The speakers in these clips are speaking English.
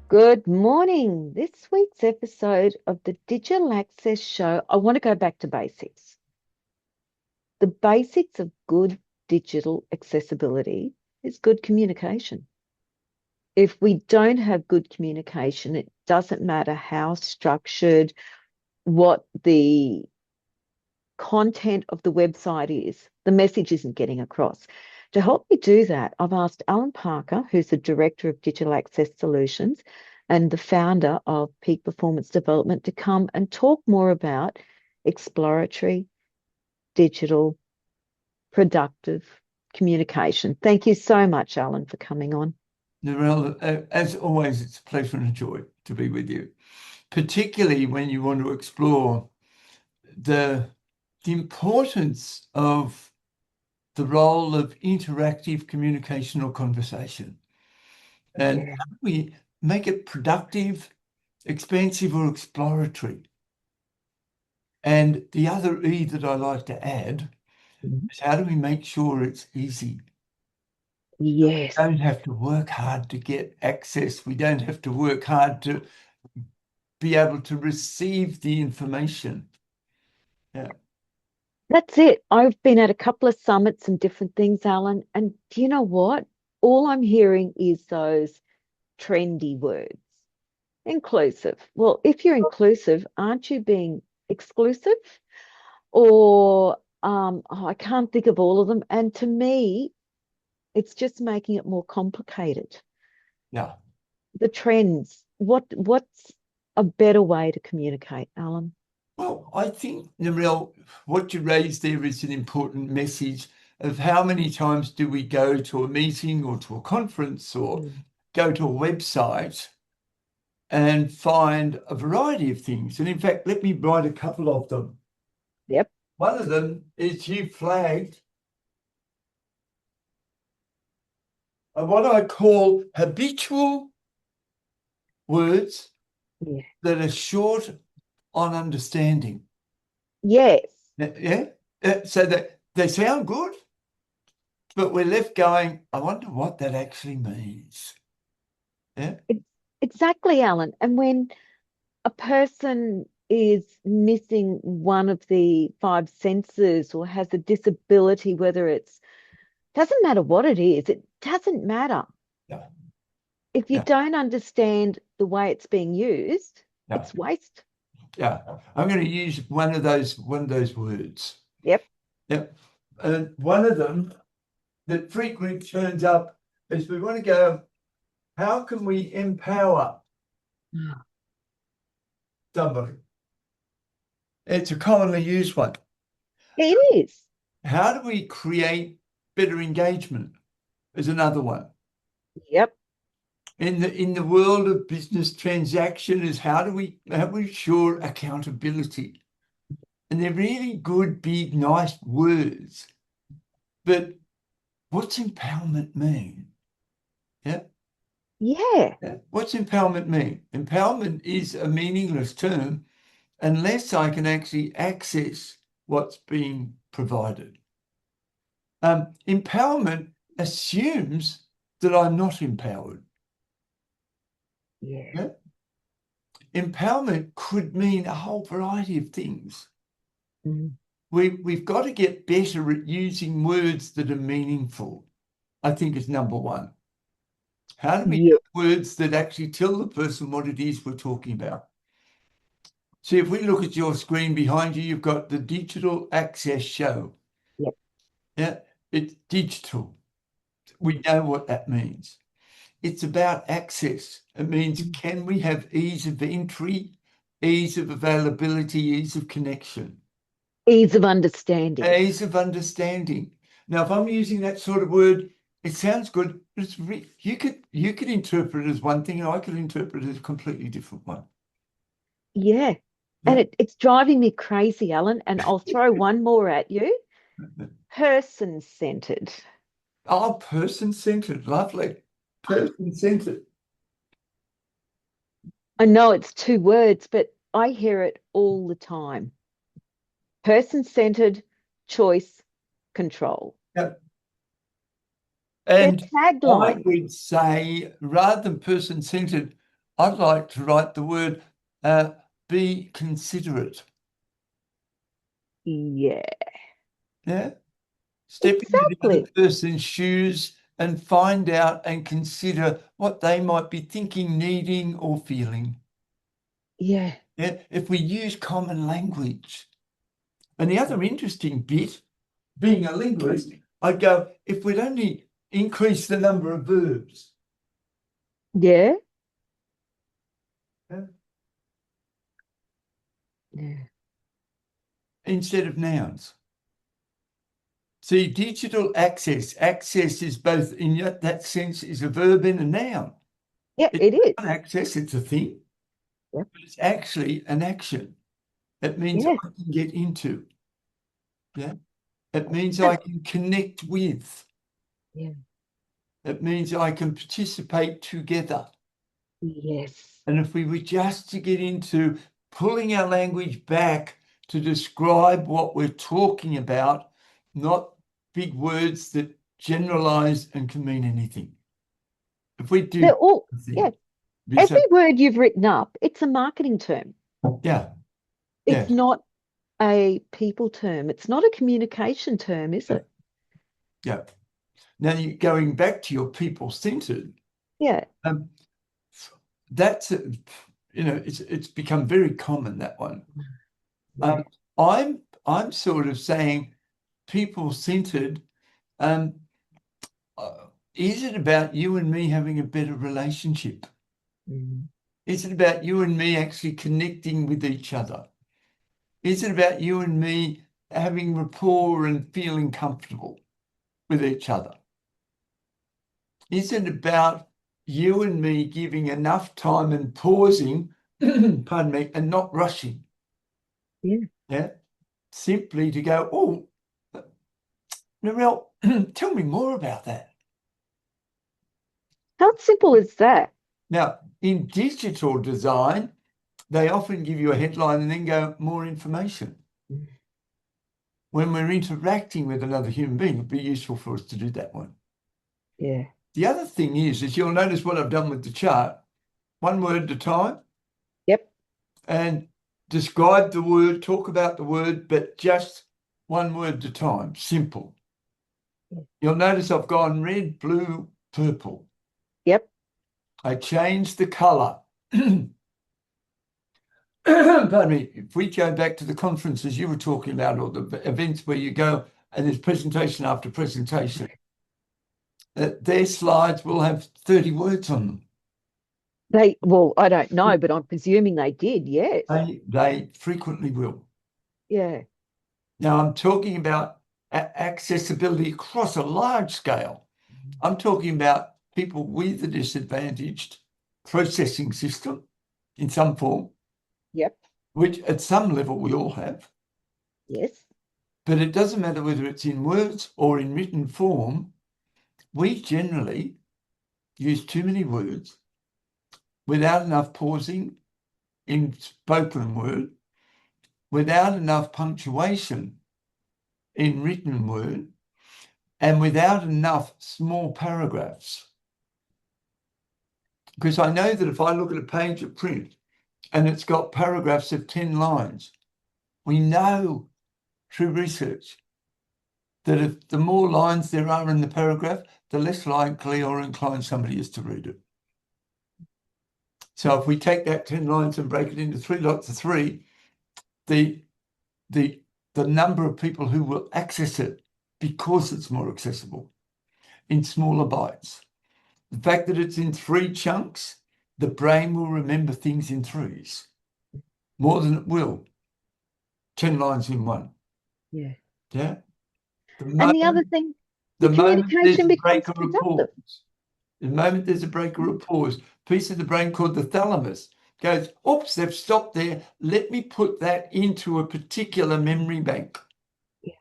Good morning. This week's episode of the Digital Access Show, I want to go back to basics. The basics of good digital accessibility is good communication. If we don't have good communication, it doesn't matter how structured, what the content of the website is, the message isn't getting across. To help me do that, I've asked Allan Parker, who's the Director of Digital Access Solutions and the founder of Peak Performance Development, to come and talk more about exploratory, digital, productive communication. Thank you so much, Allan, for coming on. Narelle, as always, it's a pleasure and a joy to be with you, particularly when you want to explore the importance of the role of interactive communication or conversation, and Yeah. how do we make it productive, expansive, or exploratory. And the other E that I like to add Mhm. is how do we make sure it's easy? Yes. We don't have to work hard to get access. We don't have to work hard to be able to receive the information. Yeah. That's it. I've been at a couple of summits and different things, Allan, and do you know what? All I'm hearing is those trendy words. Inclusive. Well, if you're inclusive, aren't you being exclusive? Or I can't think of all of them. And to me, it's just making it more complicated. Yeah. The trends. What's a better way to communicate, Alan? Well, I think, Narelle, what you raised there is an important message of how many times do we go to a meeting or to a conference or Mm. go to a website and find a variety of things. And in fact, let me write a couple of them. Yep. One of them is you flagged what I call habitual words Yeah. that are short on understanding. Yes. Yeah. So that they sound good, but we're left going, I wonder what that actually means. Yeah. Ex- Exactly, Alan. And when a person is missing one of the five senses or has a disability, whether it's doesn't matter what it is, it doesn't matter. Yeah. If you Yeah. don't understand the way it's being used, Yeah. it's waste. Yeah. I'm going to use one of those words. Yep. Yeah. And one of them that frequently turns up is we want to go, how can we empower somebody? It's a commonly used one. It is. How do we create better engagement is another one. Yep. In the world of business transaction is how do we ensure accountability? And they're really good, big, nice words. But what's empowerment mean? Yeah. Yeah. Yeah. What's empowerment mean? Empowerment is a meaningless term unless I can actually access what's being provided. Empowerment assumes that I'm not empowered. Yeah. Yeah? Empowerment could mean a whole variety of things. Mm. We've got to get better at using words that are meaningful, I think is number one. How do we Yeah. have words that actually tell the person what it is we're talking about? See, if we look at your screen behind you, you've got the Digital Access Show. Yep. Yeah, it's digital. We know what that means. It's about access. It means Mm. can we have ease of entry, ease of availability, ease of connection, Ease of understanding. ease of understanding. Now, if I'm using that sort of word, it sounds good, but you could interpret it as one thing, and I could interpret it as a completely different one. Yeah. And Yeah. it's driving me crazy, Alan. And I'll throw one more at you. Person-centered. Oh, person-centered, lovely. Person-centered. I know it's two words, but I hear it all the time. Person-centered, choice, control. Yeah. They're And I taglines. would say, rather than person-centered, I'd like to write the word be considerate. Yeah, Yeah. Step into the other exactly. person's shoes and find out and consider what they might be thinking, needing, or feeling. Yeah. Yeah. If we use common language. And the other interesting bit, being a linguist, I'd go, if we'd only increase the number of verbs. Yeah. Yeah, Yeah. instead of nouns. See, digital access is both in that sense is a verb and a noun. Yeah, It's it not is. access, it's a thing, Yeah. but it's actually an action. It means Yeah. I can get into. Yeah. It means I And- can connect with. yeah. It means I can participate together. Yes. And if we were just to get into pulling our language back to describe what we're talking about, not big words that generalize and can mean anything. If we do They're all, yeah. thing, we say, Every word you've written up, it's a marketing term. yeah, It's yeah, not a people term. It's not a communication term, is yeah, it? yeah. Now, going back to your people-centered, Yeah. um, that's it's become very common, that one. Yeah. I'm sort of saying people-centered. Um, is it about you and me having a better relationship? Mm. Is it about you and me actually connecting with each other? Is it about you and me having rapport and feeling comfortable with each other? Is it about you and me giving enough time and pausing, pardon me, and not rushing? Yeah. Yeah. Simply to go, oh, Narelle, tell me more about that. How simple is that? Now, in digital design, they often give you a headline and then go, more information. Mm. When we're interacting with another human being, it'd be useful for us to do that one. Yeah. The other thing is you'll notice what I've done with the chart, one word at a time, Yep. and describe the word, talk about the word, but just one word at a time, simple. You'll notice I've gone red, blue, purple. Yep. I changed the color. Pardon me, if we go back to the conferences you were talking about, or the events where you go and there's presentation after presentation, their slides will have 30 words on them. Well, I don't know, but I'm presuming they did. Yes. They frequently will. Yeah. Now, I'm talking about accessibility across a large scale. I'm talking about people with a disadvantaged processing system in some form, Yep. which at some level we all have. Yes. But it doesn't matter whether it's in words or in written form. We generally use too many words without enough pausing in spoken word, without enough punctuation in written word, and without enough small paragraphs. Because I know that if I look at a page of print and it's got paragraphs of 10 lines, we know through research that if the more lines there are in the paragraph, the less likely or inclined somebody is to read it. So if we take that 10 lines and break it into 3 lots of 3, the number of people who will access it because it's more accessible in smaller bites. The fact that it's in 3 chunks, the brain will remember things in 3s more than it will 10 lines in one. Yeah. Yeah. The And the moment, other thing, the your moment there's communication a break becomes or a pause, productive. the moment there's a break or a pause, piece of the brain called the thalamus goes, oops, they've stopped there. Let me put that into a particular memory bank. Yeah.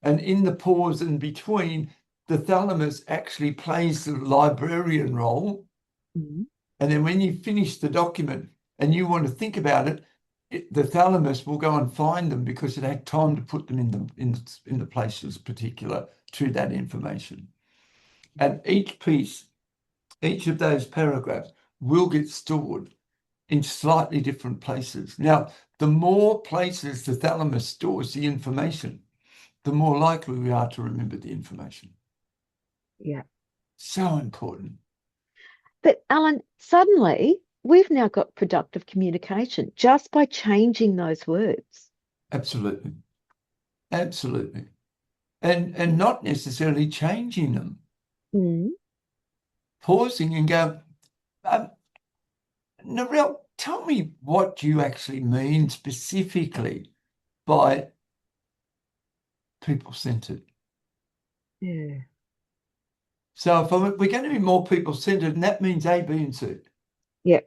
And in the pause in between, the thalamus actually plays the librarian role. Mhm. And then when you finish the document and you want to think about it, the thalamus will go and find them because it had time to put them in the places particular to that information. And each of those paragraphs will get stored in slightly different places. Now, the more places the thalamus stores the information, the more likely we are to remember the information. Yeah. So important. But Alan, suddenly we've now got productive communication just by changing those words. Absolutely. Absolutely. And not necessarily changing them. Mm. Pausing and go, Narelle, tell me what you actually mean specifically by people-centered. Yeah. So if we're going to be more people-centered, and that means A, B, and C. Yeah.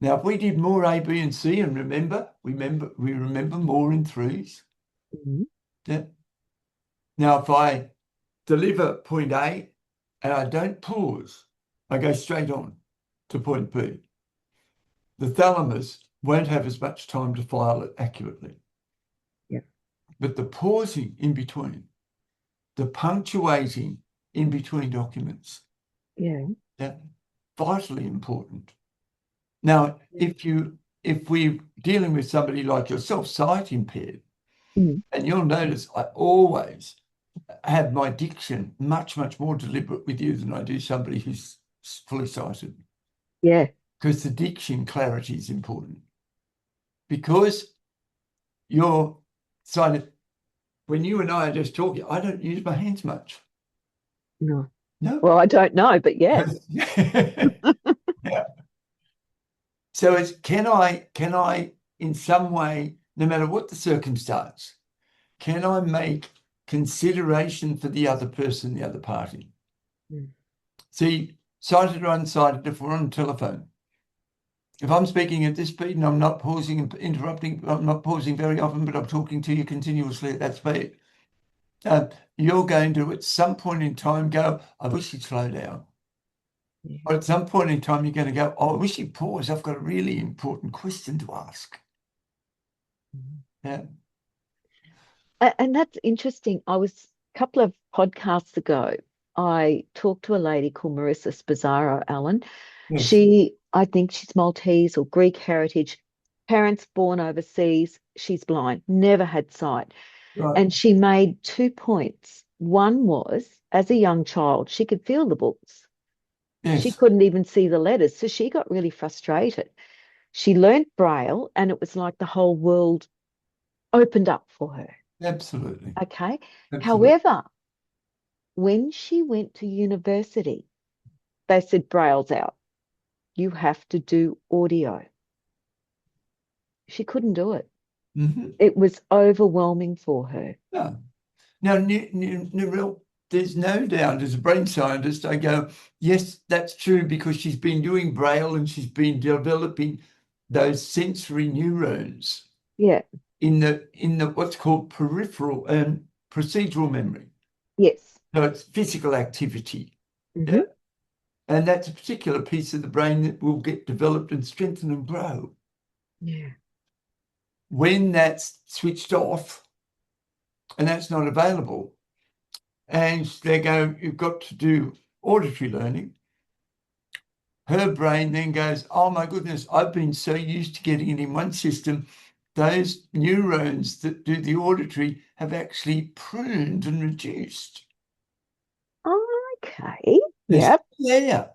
Now, if we did more A, B, and C, and we remember more in threes. Mm. Yeah. Now, if I deliver point A and I don't pause, I go straight on to point B. The thalamus won't have as much time to file it accurately. Yeah. But the pausing in between, the punctuating in between documents, Yeah. vitally important. Now, if we're dealing with somebody like yourself, sight impaired, Mm. and you'll notice I always have my diction much, much more deliberate with you than I do somebody who's fully sighted. Yeah. Because the diction clarity is important. Because you're sighted, when you and I are just talking, I don't use my hands much. No. No. Well, I don't know, but yeah. Yeah. So it's can I in some way, no matter what the circumstance, can I make consideration for the other person, the other party? Mm. See, sighted or unsighted, if we're on the telephone, if I'm speaking at this speed and I'm not pausing and interrupting, I'm not pausing very often, but I'm talking to you continuously at that speed, you're going to at some point in time go, I wish you'd slow down. Yeah. Or at some point in time, you're going to go, oh, I wish you'd pause. I've got a really important question to ask. Mm. Yeah. And that's interesting. I was a couple of podcasts ago, I talked to a lady called Marissa Spazzaro, Alan. Yes. I think she's Maltese or Greek heritage, parents born overseas. She's blind, never had sight. Right. And she made 2 points. One was, as a young child, she could feel the books. She Yes. couldn't even see the letters. So she got really frustrated. She learnt Braille, and it was like the whole world opened up for her. Absolutely. Okay. Absolutely. However, when she went to university, they said Braille's out. You have to do audio. She couldn't do it. Mm-hmm. It was overwhelming for her. Yeah. Now, Narelle, there's no doubt as a brain scientist, I go, yes, that's true because she's been doing Braille and she's been developing those sensory neurons Yeah. in the what's called peripheral and procedural memory. Yes. So it's physical activity. Hmm. Yeah. And that's a particular piece of the brain that will get developed and strengthen and grow. Yeah. When that's switched off and that's not available, and they go, you've got to do auditory learning, her brain then goes, oh my goodness, I've been so used to getting it in one system. Those neurons that do the auditory have actually pruned and reduced. Okay. They're Yep. still there.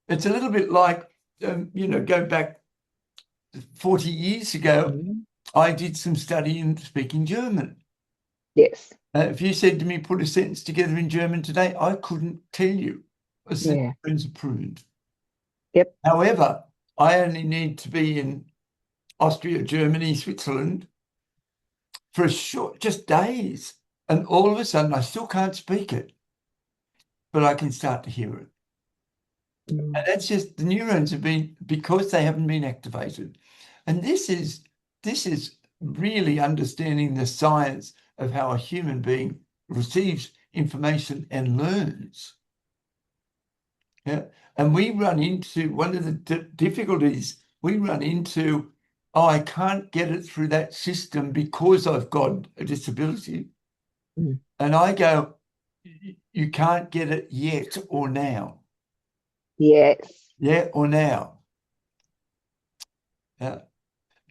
It's a little bit like, go back 40 years ago, Mhm. I did some study in speaking German. Yes. If you said to me, put a sentence together in German today, I couldn't tell you. A Yeah. sentence are pruned. Yep. However, I only need to be in Austria, Germany, Switzerland for a short, just days. And all of a sudden, I still can't speak it, but I can start to hear it. Mm. And that's just the neurons have been, because they haven't been activated. And this is really understanding the science of how a human being receives information and learns. Yeah. And we run into one of the difficulties we run into, oh, I can't get it through that system because I've got a disability. Mm. And I go, you can't get it yet or now. Yes. Yeah, or now. Yeah.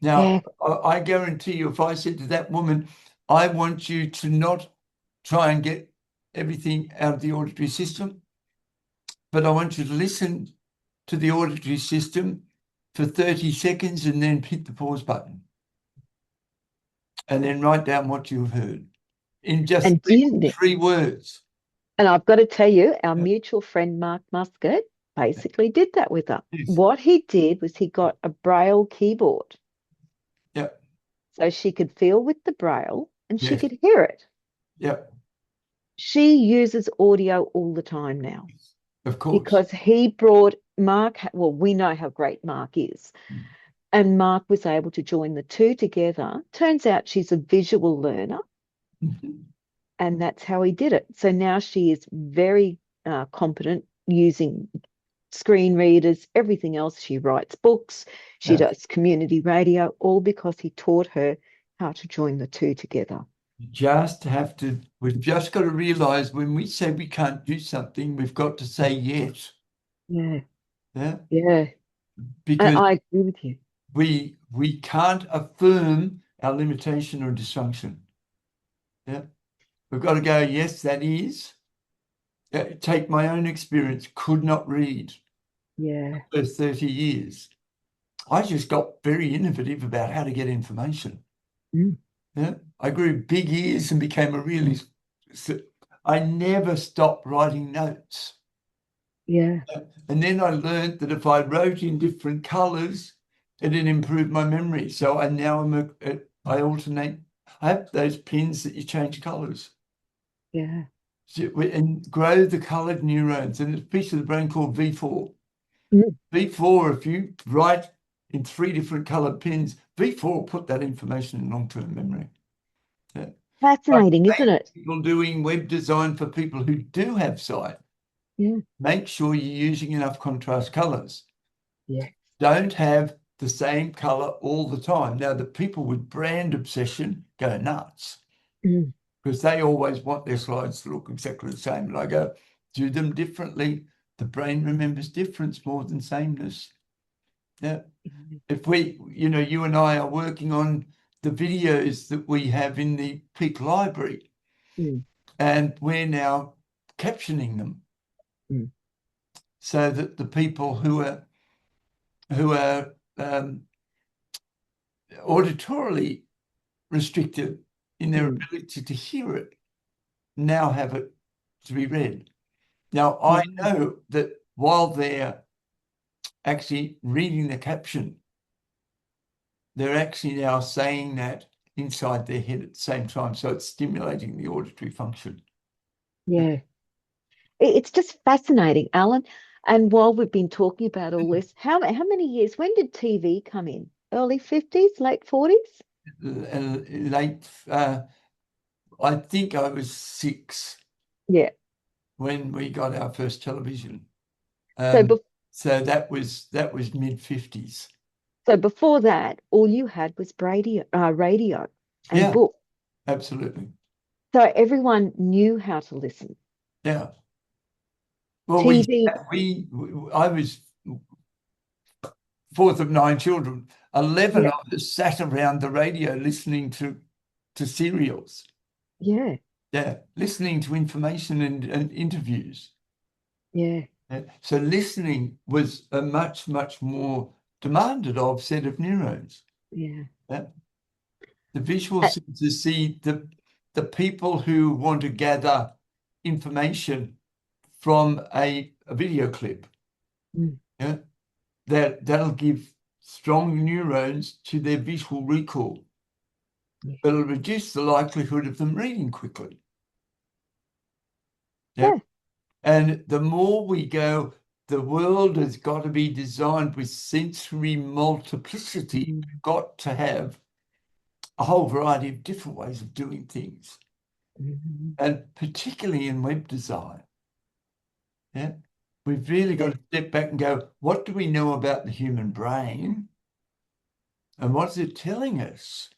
Yeah. Now, I guarantee you, if I said to that woman, I want you to not try and get everything out of the auditory system, but I want you to listen to the auditory system for 30 seconds and then hit the pause button. And then write down what you've heard in just And didn't it? 3 words. And I've got to tell you, our Yeah. mutual friend Mark Muscat basically did that with her. Yes. What he did was he got a braille keyboard Yeah. so she could feel with the braille and she Yes. could hear it. Yeah. She uses audio all the time now Of course. because he brought Mark. Well, we know how great Mark is. And Mark was able to join the two together. Turns out she's a visual learner, Mhm. and that's how he did it. So now she is very competent using screen readers, everything else. She writes books, she Yeah. does community radio, all because he taught her how to join the two together. We've just got to realize when we say we can't do something, we've got to say yes. Yeah, Yeah. yeah. And Because I agree with you. we can't affirm our limitation or dysfunction. Yeah. We've got to go, yes, that is. Take my own experience, could not read Yeah. for 30 years. I just got very innovative about how to get information. Mm. Yeah. I grew big ears and became a really, I never stopped writing notes. Yeah. And then I learned that if I wrote in different colors, it'd improve my memory. So I alternate. I have those pins that you change colors. Yeah. And grow the colored neurons. And it's a piece of the brain called V4. Mm. V4, if you write in 3 different colored pins, V4 will put that information in long-term memory. Yeah. Fascinating, isn't it? People doing web design for people who do have sight, Yeah. make sure you're using enough contrast colors. Yeah. Don't have the same color all the time. Now, the people with brand obsession go nuts Mm. because they always want their slides to look exactly the same. And I go, do them differently. The brain remembers difference more than sameness. Yeah. If you and I are working on the videos that we have in the Peak Library, Mm. and we're now captioning them Mm. so that the people who are auditorily restricted in their Mm. ability to hear it now have it to be read. Now, Yeah. I know that while they're actually reading the caption, they're actually now saying that inside their head at the same time. So it's stimulating the auditory function. Yeah. It's just fascinating, Alan. And while we've been talking about all this, how many years? When did TV come in? Early 50s, late 40s? Late, I think I was 6 Yeah. when we got our first television. So, So that was mid 50s. so before that, all you had was radio and Yeah, book. absolutely. So everyone knew how to listen. Yeah. Well, TV. I was fourth of 9 children. 11 Yeah. of us sat around the radio listening to serials. Yeah. Yeah, listening to information and interviews. Yeah. Yeah. So listening was a much, much more demanded of set of neurons. Yeah. Yeah. The visual Uh, senses see the people who want to gather information from a video clip. mm, Yeah. That'll give strong neurons to their visual recall. yeah. But it'll reduce the likelihood of them reading quickly. Yeah. Yeah. And the more we go, the world has got to be designed with sensory multiplicity. Mm, We've got to have a whole variety of different ways of doing things. mm, And particularly in web design. Yeah. We've really got yeah. to step back and go, what do we know about the human brain? And what's it telling us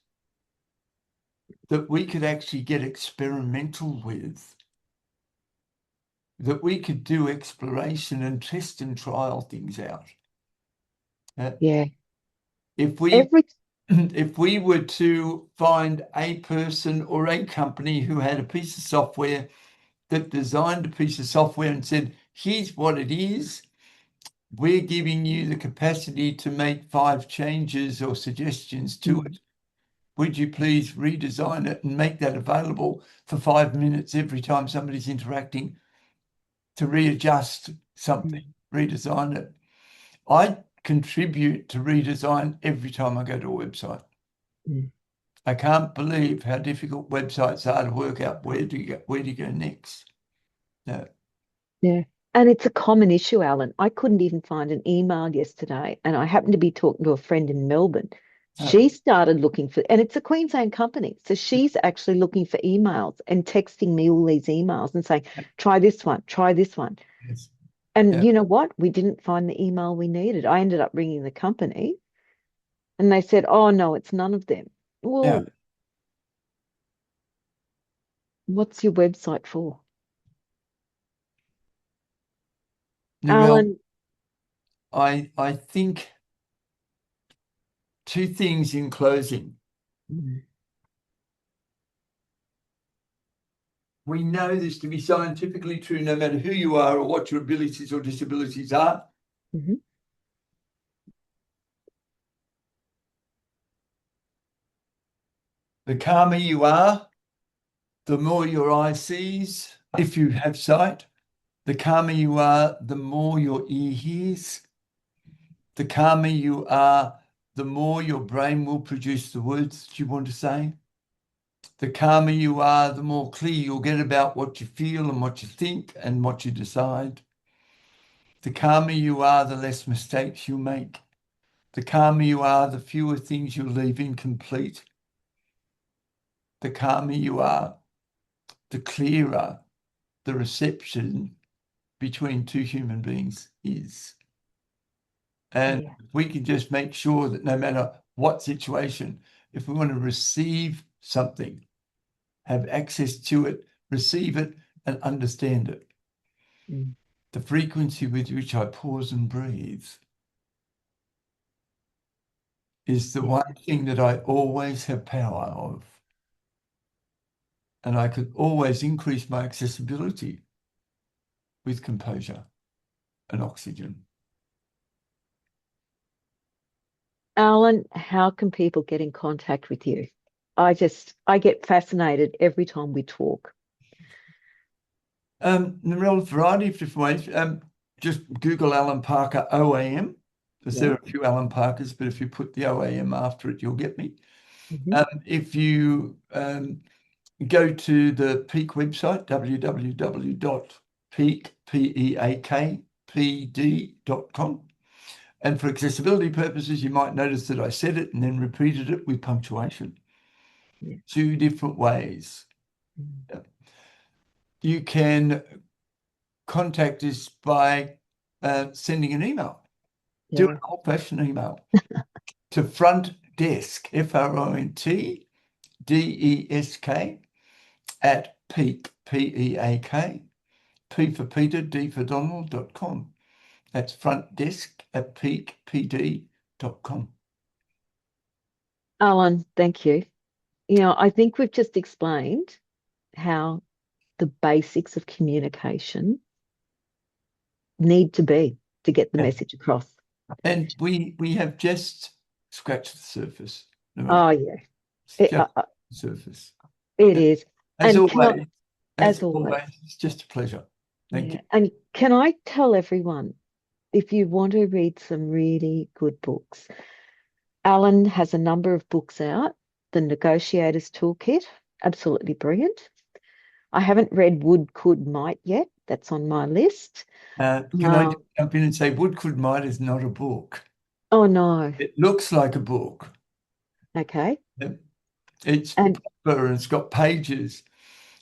that we could actually get experimental with that we could do exploration and test and trial things out. Yeah. If we Every if we were to find a person or a company who had a piece of software that designed a piece of software and said, here's what it is, we're giving you the capacity to make 5 changes or suggestions to it. Would you please redesign it and make that available for 5 minutes every time somebody's interacting to readjust something, redesign it? I contribute to redesign every time I go to a website. I can't believe how difficult websites are to work out where do you go next. No. Yeah. And it's a common issue, Alan. I couldn't even find an email yesterday, and I happened to be talking to a friend in Melbourne. She started looking for, and it's a Queensland company. So she's actually looking for emails and texting me all these emails and saying, try this one, try this one. Yes. And Yeah. you know what? We didn't find the email we needed. I ended up ringing the company and they said, oh, no, it's none of them. Yeah. Well, what's your website for? Narelle, Alan, I think 2 things in closing. We know this to be scientifically true, no matter who you are or what your abilities or disabilities are. Mhm. The calmer you are, the more your eye sees, if you have sight. The calmer you are, the more your ear hears. The calmer you are, the more your brain will produce the words that you want to say. The calmer you are, the more clear you'll get about what you feel and what you think and what you decide. The calmer you are, the less mistakes you'll make. The calmer you are, the fewer things you'll leave incomplete. The calmer you are, the clearer the reception between 2 human beings is. And Yeah. we can just make sure that no matter what situation, if we want to receive something, have access to it, receive it, and understand it. The frequency with which I pause and breathe is the one thing that I always have power of. And I could always increase my accessibility with composure and oxygen. Alan, how can people get in contact with you? I get fascinated every time we talk. Narelle, a variety of different ways. Just Google Allan Parker OAM, because there Yeah. are a few Allan Parkers, but if you put the OAM after it, you'll get me. Mhm. If you go to the Peak website, www.peakpd.com. And for accessibility purposes, you might notice that I said it and then repeated it with punctuation. Yeah. 2 different ways. You can contact us by sending an email. Do Yeah. an old-fashioned email to front desk, FRONTDESK, at peak, PEAK, P for Peter, D for Donald.com. That's front desk at peakpd.com. Alan, thank you. I think we've just explained how the basics of communication need to be to get the Yeah. message across. And we have just scratched the surface. Oh, yeah. It's It, just the surface. it is. As And can I, always, as always, it's just a pleasure. Thank you. yeah. And can I tell everyone, if you want to read some really good books, Alan has a number of books out. The Negotiator's Toolkit, absolutely brilliant. I haven't read Would, Could, Might yet. That's on my list. Can I just jump in and say Wood Could Might is not a book. Oh no. It looks like a book. Okay. It's And proper and it's got pages,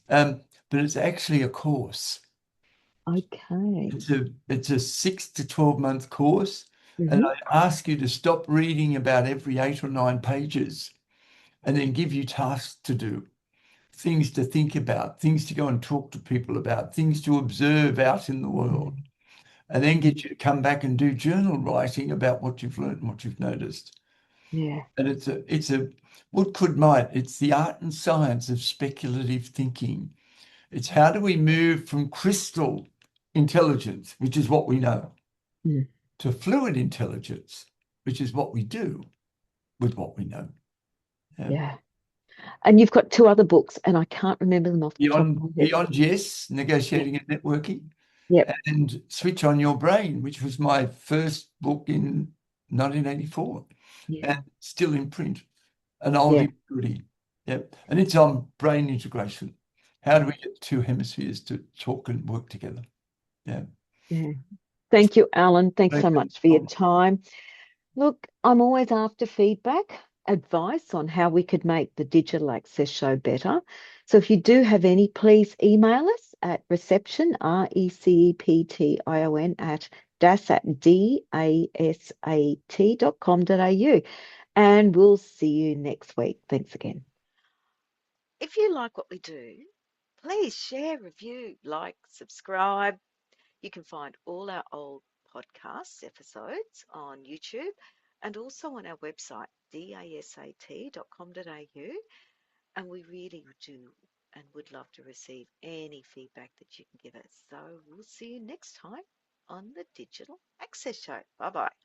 but it's actually a course. okay. It's a 6 to 12-month course, and Mhm. I ask you to stop reading about every 8 or 9 pages and then give you tasks to do. things to think about, things to go and talk to people about, things to observe out in the world, and then get you to come back and do journal writing about what you've learned and what you've noticed. Yeah. And it's a what could might. It's the art and science of speculative thinking. It's how do we move from crystal intelligence, which is what we know, Mm. to fluid intelligence, which is what we do with what we know. Yeah. Yeah. And you've got two other books, and I can't remember them off the top of my head. Beyond Yes, Yeah. Negotiating and Networking, Yep. and Switch on Your Brain, which was my first book in 1984 Yeah. and still in print, an Yeah. oldie goodie. Yep. And it's on brain integration. How do we get two hemispheres to talk and work together? Yeah. Yeah. Thank you, Alan. Thanks so Okay. much for your time. Look, I'm always after feedback, advice on how we could make the Digital Access Show better. So if you do have any, please email us at reception, reception, at dasat.com.au. And we'll see you next week. Thanks again. If you like what we do, please share, review, like, subscribe. You can find all our old podcast episodes on YouTube and also on our website, dasat.com.au. And we really do and would love to receive any feedback that you can give us. So we'll see you next time on the Digital Access Show. Bye bye.